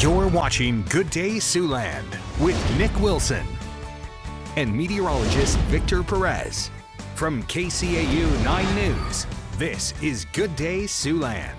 You're watching Good Day Siouxland with Nick Wilson and meteorologist Victor Perez. From KCAU 9 News, this is Good Day Siouxland.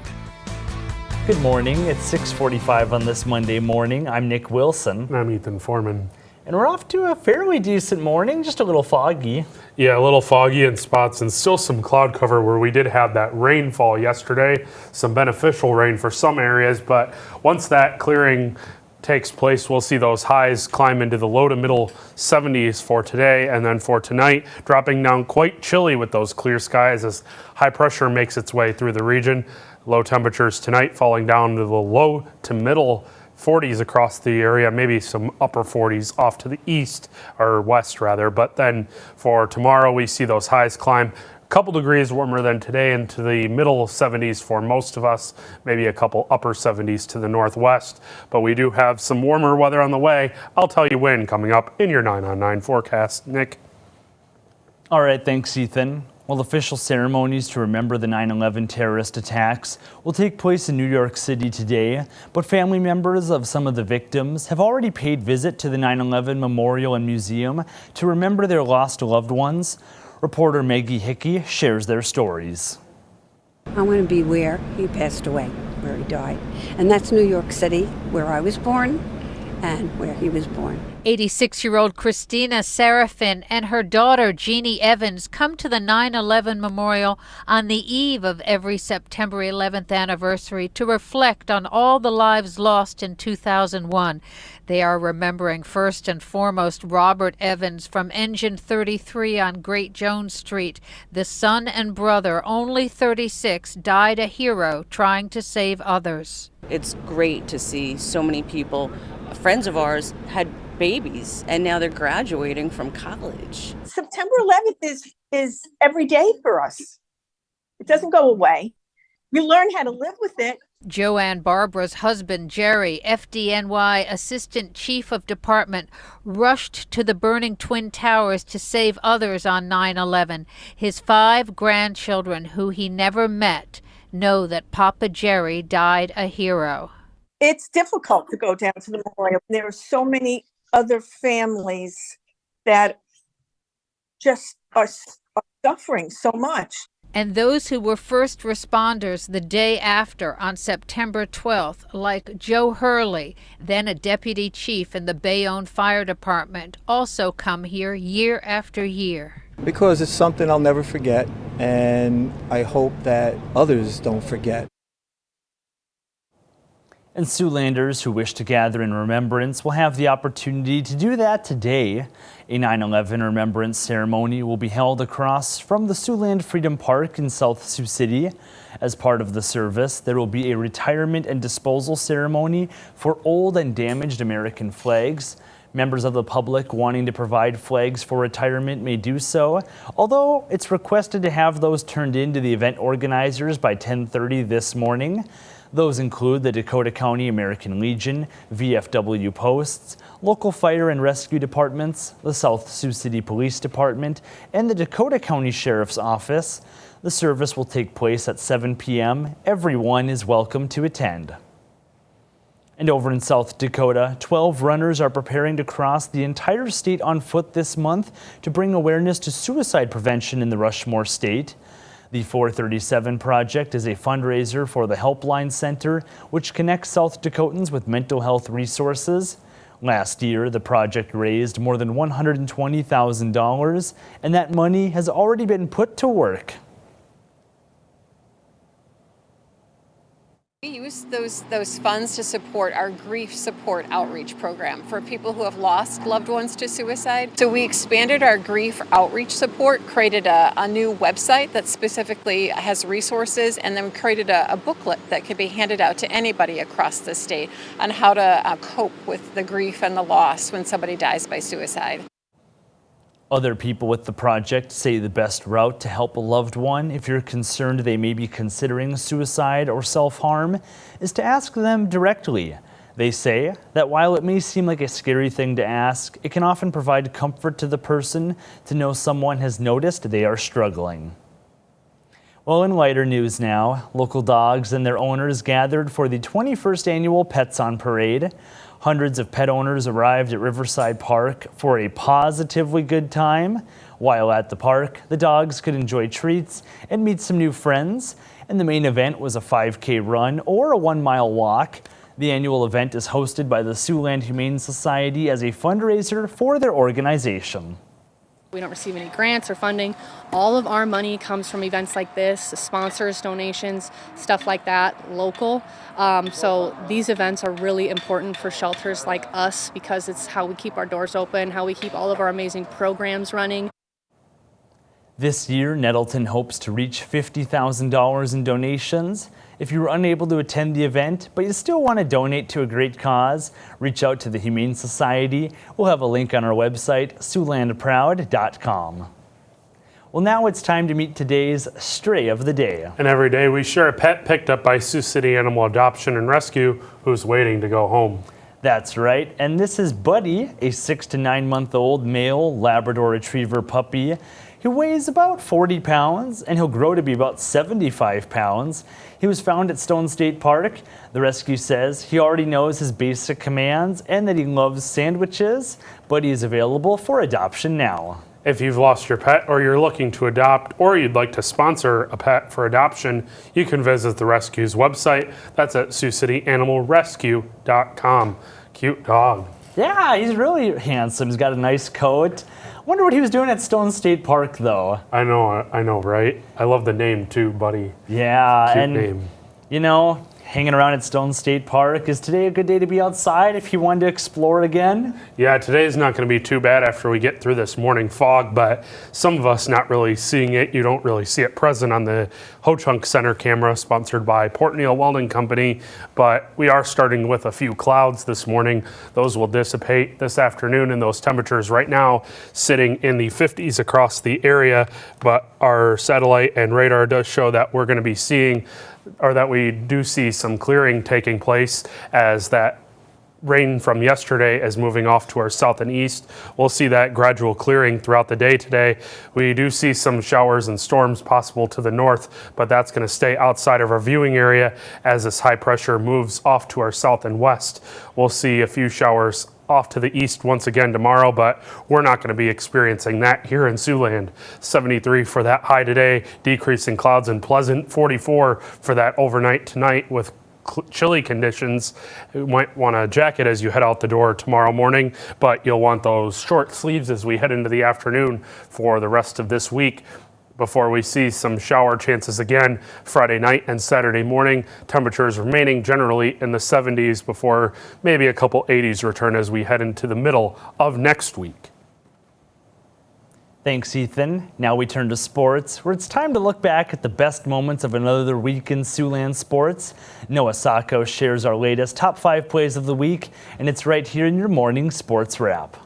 Good morning. It's 6:45 on this Monday morning. I'm Nick Wilson. And I'm Ethan Foreman. And we're off to a fairly decent morning, just a little foggy. Yeah, a little foggy in spots and still some cloud cover where we did have that rainfall yesterday. Some beneficial rain for some areas, but once that clearing takes place, we'll see those highs climb into the low to middle 70s for today, and then for tonight, dropping down quite chilly with those clear skies as high pressure makes its way through the region. Low temperatures tonight falling down to the low to middle 40s across the area, maybe some upper 40s off to the east or west rather. But then for tomorrow, we see those highs climb a couple degrees warmer than today into the middle 70s for most of us, maybe a couple upper 70s to the northwest. But we do have some warmer weather on the way. I'll tell you when coming up in your 9 on 9 forecast. Nick. All right, thanks, Ethan. Well, official ceremonies to remember the 9/11 terrorist attacks will take place in New York City today, but family members of some of the victims have already paid visit to the 9/11 Memorial and Museum to remember their lost loved ones. Reporter Maggie Hickey shares their stories. I want to be where he passed away, where he died. And that's New York City, where I was born and where he was born. 86-year-old Christina Serafin and her daughter Jeannie Evans come to the 9/11 Memorial on the eve of every September 11th anniversary to reflect on all the lives lost in 2001. They are remembering first and foremost Robert Evans from Engine 33 on Great Jones Street. The son and brother, only 36, died a hero trying to save others. It's great to see so many people, friends of ours, had babies and now they're graduating from college. September 11th is every day for us. It doesn't go away. We learn how to live with it. Joanne Barbara's husband, Jerry, FDNY Assistant Chief of Department, rushed to the burning Twin Towers to save others on 9/11. His 5 grandchildren, who he never met, know that Papa Jerry died a hero. It's difficult to go down to the memorial. There are so many other families that just are suffering so much. And those who were first responders the day after on September 12th, like Joe Hurley, then a deputy chief in the Bayonne Fire Department, also come here year after year. Because it's something I'll never forget, and I hope that others don't forget. And Siouxlanders who wish to gather in remembrance will have the opportunity to do that today. A 9/11 remembrance ceremony will be held across from the Siouxland Freedom Park in South Sioux City. As part of the service, there will be a retirement and disposal ceremony for old and damaged American flags. Members of the public wanting to provide flags for retirement may do so, although it's requested to have those turned in to the event organizers by 10:30 this morning. Those include the Dakota County American Legion, VFW posts, local fire and rescue departments, the South Sioux City Police Department, and the Dakota County Sheriff's Office. The service will take place at 7 p.m. Everyone is welcome to attend. And over in South Dakota, 12 runners are preparing to cross the entire state on foot this month to bring awareness to suicide prevention in the Rushmore State. The 437 Project is a fundraiser for the Helpline Center, which connects South Dakotans with mental health resources. Last year, the project raised more than $120,000, and that money has already been put to work. We use those funds to support our grief support outreach program for people who have lost loved ones to suicide. So we expanded our grief outreach support, created a new website that specifically has resources, and then created a booklet that could be handed out to anybody across the state on how to cope with the grief and the loss when somebody dies by suicide. Other people with the project say the best route to help a loved one if you're concerned they may be considering suicide or self-harm is to ask them directly. They say that while it may seem like a scary thing to ask, it can often provide comfort to the person to know someone has noticed they are struggling. Well, in lighter news now, local dogs and their owners gathered for the 21st annual Pets on Parade. Hundreds of pet owners arrived at Riverside Park for a positively good time. While at the park, the dogs could enjoy treats and meet some new friends. And the main event was a 5K run or a 1-mile walk. The annual event is hosted by the Siouxland Humane Society as a fundraiser for their organization. We don't receive any grants or funding. All of our money comes from events like this, sponsors, donations, stuff like that, local. So these events are really important for shelters like us because it's how we keep our doors open, how we keep all of our amazing programs running. This year, Nettleton hopes to reach $50,000 in donations. If you were unable to attend the event, but you still want to donate to a great cause, reach out to the Humane Society. We'll have a link on our website, siouxlandproud.com. Well, now it's time to meet today's Stray of the Day. And every day we share a pet picked up by Sioux City Animal Adoption and Rescue who's waiting to go home. That's right, and this is Buddy, a 6 to 9 month old male Labrador Retriever puppy. He weighs about 40 pounds and he'll grow to be about 75 pounds. He was found at Stone State Park. The rescue says he already knows his basic commands and that he loves sandwiches. Buddy is available for adoption now. If you've lost your pet or you're looking to adopt or you'd like to sponsor a pet for adoption, you can visit the rescue's website. That's at SiouxCityAnimalRescue.com. Cute dog. Yeah, he's really handsome. He's got a nice coat. Wonder what he was doing at Stone State Park, though. I know, right? I love the name, too, Buddy. Yeah, Cute and name. You know, hanging around at Stone State Park. Is today a good day to be outside if you wanted to explore again? Yeah, today's not going to be too bad after we get through this morning fog, but some of us not really seeing it. You don't really see it present on the Ho-Chunk Center camera, sponsored by Port Neal Welding Company, but we are starting with a few clouds this morning. Those will dissipate this afternoon, and those temperatures right now sitting in the 50s across the area, but our satellite and radar does show that we're going to be seeing, or that we do see some clearing taking place as that rain from yesterday is moving off to our south and east. We'll see that gradual clearing throughout the day today. We do see some showers and storms possible to the north, but that's going to stay outside of our viewing area as this high pressure moves off to our south and west. We'll see a few showers off to the east once again tomorrow, but we're not going to be experiencing that here in Siouxland. 73 for that high today, decreasing clouds and pleasant. 44 for that overnight tonight with chilly conditions. You might want a jacket as you head out the door tomorrow morning, but you'll want those short sleeves as we head into the afternoon for the rest of this week before we see some shower chances again Friday night and Saturday morning. Temperatures remaining generally in the 70s before maybe a couple 80s return as we head into the middle of next week. Thanks, Ethan. Now we turn to sports, where it's time to look back at the best moments of another week in Siouxland sports. Noah Sacco shares our latest top 5 plays of the week, and it's right here in your morning sports wrap.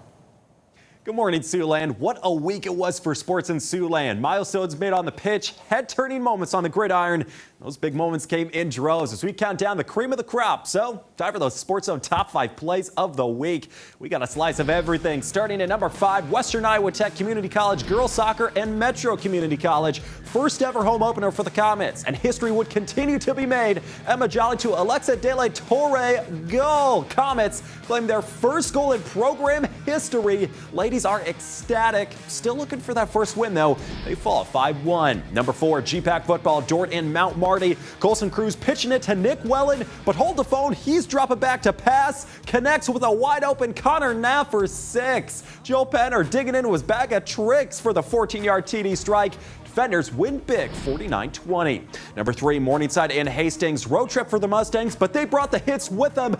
Good morning, Siouxland. What a week it was for sports in Siouxland. Milestones made on the pitch, head-turning moments on the gridiron. Those big moments came in droves as we count down the cream of the crop. So, time for those Sports Zone top 5 plays of the week. We got a slice of everything. Starting at number 5, Western Iowa Tech Community College girls soccer and Metro Community College. First ever home opener for the Comets, and history would continue to be made. Emma Jolly to Alexa De La Torre. Goal! Comets claim their first goal in program history. Ladies are ecstatic. Still looking for that first win, though. They fall 5-1. Number 4, GPAC football, Dort and Mount Marty. Colson Cruz pitching it to Nick Wellen, but hold the phone. He's dropping back to pass. Connects with a wide open Connor Knapp for 6. Joe Penner digging in was bag of tricks for the 14-yard TD strike. Defenders win big, 49-20. Number 3, Morningside and Hastings. Road trip for the Mustangs, but they brought the hits with them.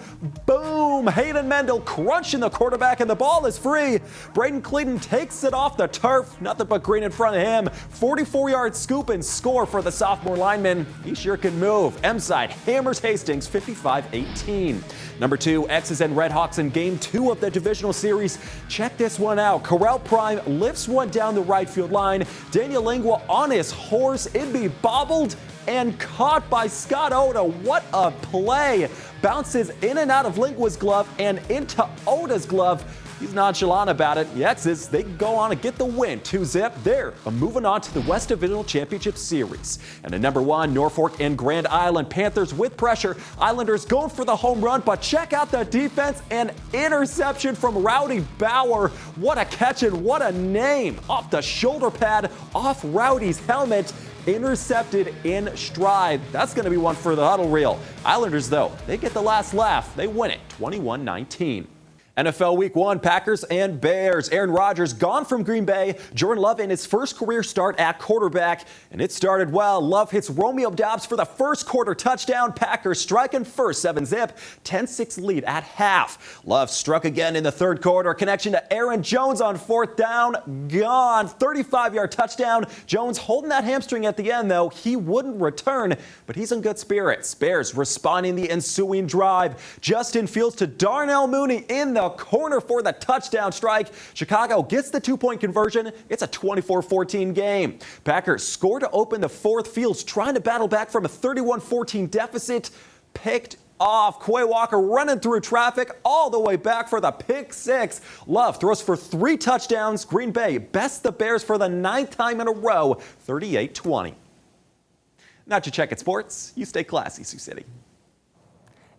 Boom! Hayden Mendel crunching the quarterback, and the ball is free. Braden Clayton takes it off the turf. Nothing but green in front of him. 44-yard scoop and score for the sophomore lineman. He sure can move. M-side hammers Hastings, 55-18. Number 2, X's and Redhawks in Game 2 of the divisional series. Check this one out. Corral Prime lifts one down the right field line. Daniel Lingua on his horse. It'd be bobbled and caught by Scott Oda. What a play. Bounces in and out of Lingua's glove and into Oda's glove. He's nonchalant about it. The X's, they go on to get the win, 2-zip. They're moving on to the West Divisional Championship Series. And at number 1, Norfolk and Grand Island. Panthers with pressure. Islanders going for the home run, but check out the defense and interception from Rowdy Bauer. What a catch and what a name. Off the shoulder pad, off Rowdy's helmet. Intercepted in stride. That's going to be one for the huddle reel. Islanders, though, they get the last laugh. They win it 21-19. NFL Week 1, Packers and Bears. Aaron Rodgers gone from Green Bay. Jordan Love in his first career start at quarterback. And it started well. Love hits Romeo Doubs for the first quarter touchdown. Packers striking first, 7-zip, 10-6 lead at half. Love struck again in the third quarter. Connection to Aaron Jones on fourth down. Gone. 35-yard touchdown. Jones holding that hamstring at the end, though. He wouldn't return, but he's in good spirits. Bears responding the ensuing drive. Justin Fields to Darnell Mooney in the corner for the touchdown strike. Chicago gets the 2-point conversion. It's a 24-14 game. Packers score to open the fourth. Fields trying to battle back from a 31-14 deficit. Picked off. Quay Walker running through traffic all the way back for the pick six. Love throws for 3 touchdowns. Green Bay bests the Bears for the 9th time in a row, 38-20. Now to check at sports. You stay classy, Sioux City.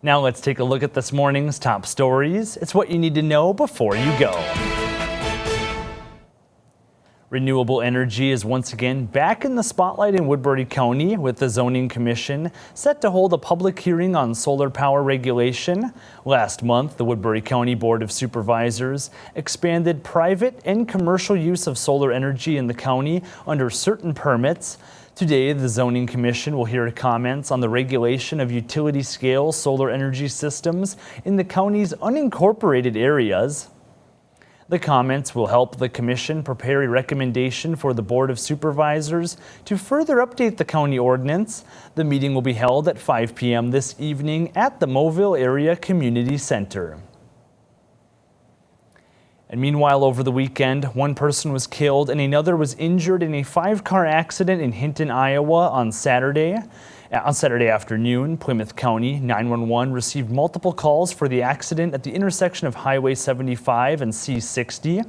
Now let's take a look at this morning's top stories. It's what you need to know before you go. Renewable energy is once again back in the spotlight in Woodbury County, with the Zoning Commission set to hold a public hearing on solar power regulation. Last month, the Woodbury County Board of Supervisors expanded private and commercial use of solar energy in the county under certain permits. Today, the Zoning Commission will hear comments on the regulation of utility-scale solar energy systems in the county's unincorporated areas. The comments will help the Commission prepare a recommendation for the Board of Supervisors to further update the county ordinance. The meeting will be held at 5 p.m. this evening at the Mobile Area Community Center. And meanwhile, over the weekend, one person was killed and another was injured in a 5-car accident in Hinton, Iowa on Saturday. On Saturday afternoon, Plymouth County 911 received multiple calls for the accident at the intersection of Highway 75 and C60.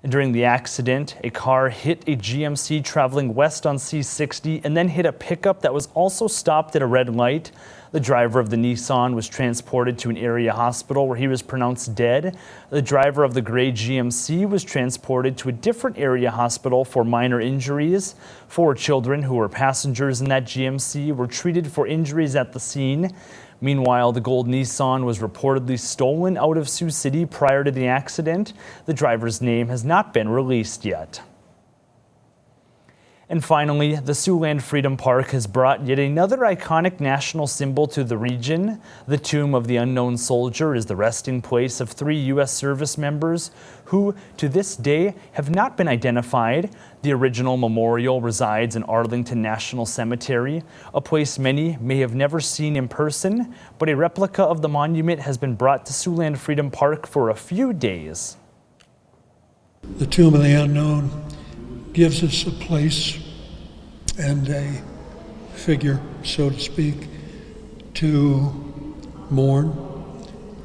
And during the accident, a car hit a GMC traveling west on C60 and then hit a pickup that was also stopped at a red light. The driver of the Nissan was transported to an area hospital where he was pronounced dead. The driver of the gray GMC was transported to a different area hospital for minor injuries. 4 children who were passengers in that GMC were treated for injuries at the scene. Meanwhile, the gold Nissan was reportedly stolen out of Sioux City prior to the accident. The driver's name has not been released yet. And finally, the Siouxland Freedom Park has brought yet another iconic national symbol to the region. The Tomb of the Unknown Soldier is the resting place of 3 U.S. service members who, to this day, have not been identified. The original memorial resides in Arlington National Cemetery, a place many may have never seen in person, but a replica of the monument has been brought to Siouxland Freedom Park for a few days. The Tomb of the Unknown gives us a place and a figure, so to speak, to mourn,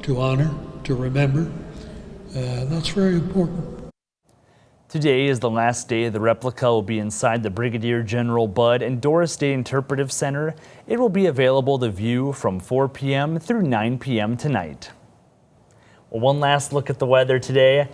to honor, to remember. That's very important. Today is the last day the replica will be inside the Brigadier General Bud and Doris Day Interpretive Center. It will be available to view from 4 p.m. through 9 p.m. tonight. Well, one last look at the weather today.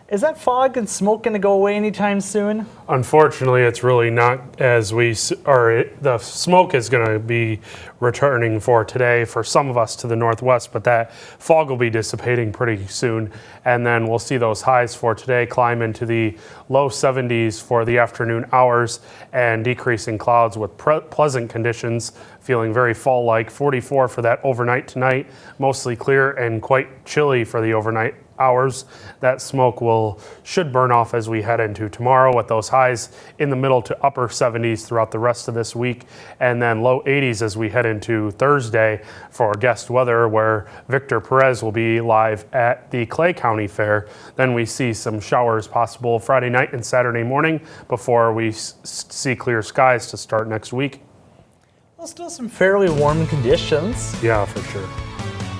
Is that fog and smoke going to go away anytime soon? Unfortunately, it's really not, as the smoke is going to be returning for today for some of us to the northwest, but that fog will be dissipating pretty soon. And then we'll see those highs for today climb into the low 70s for the afternoon hours and decreasing clouds with pleasant conditions, feeling very fall-like. 44 for that overnight tonight, mostly clear and quite chilly for the overnight hours. That smoke should burn off as we head into tomorrow, with those highs in the middle to upper 70s throughout the rest of this week, and then low 80s as we head into Thursday for guest weather, where Victor Perez will be live at the Clay County Fair. Then we see some showers possible Friday night and Saturday morning before we see clear skies to start next week. Well, still some fairly warm conditions. Yeah, for sure.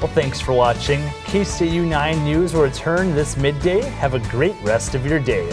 Well, thanks for watching. KCAU 9 News will return this midday. Have a great rest of your day.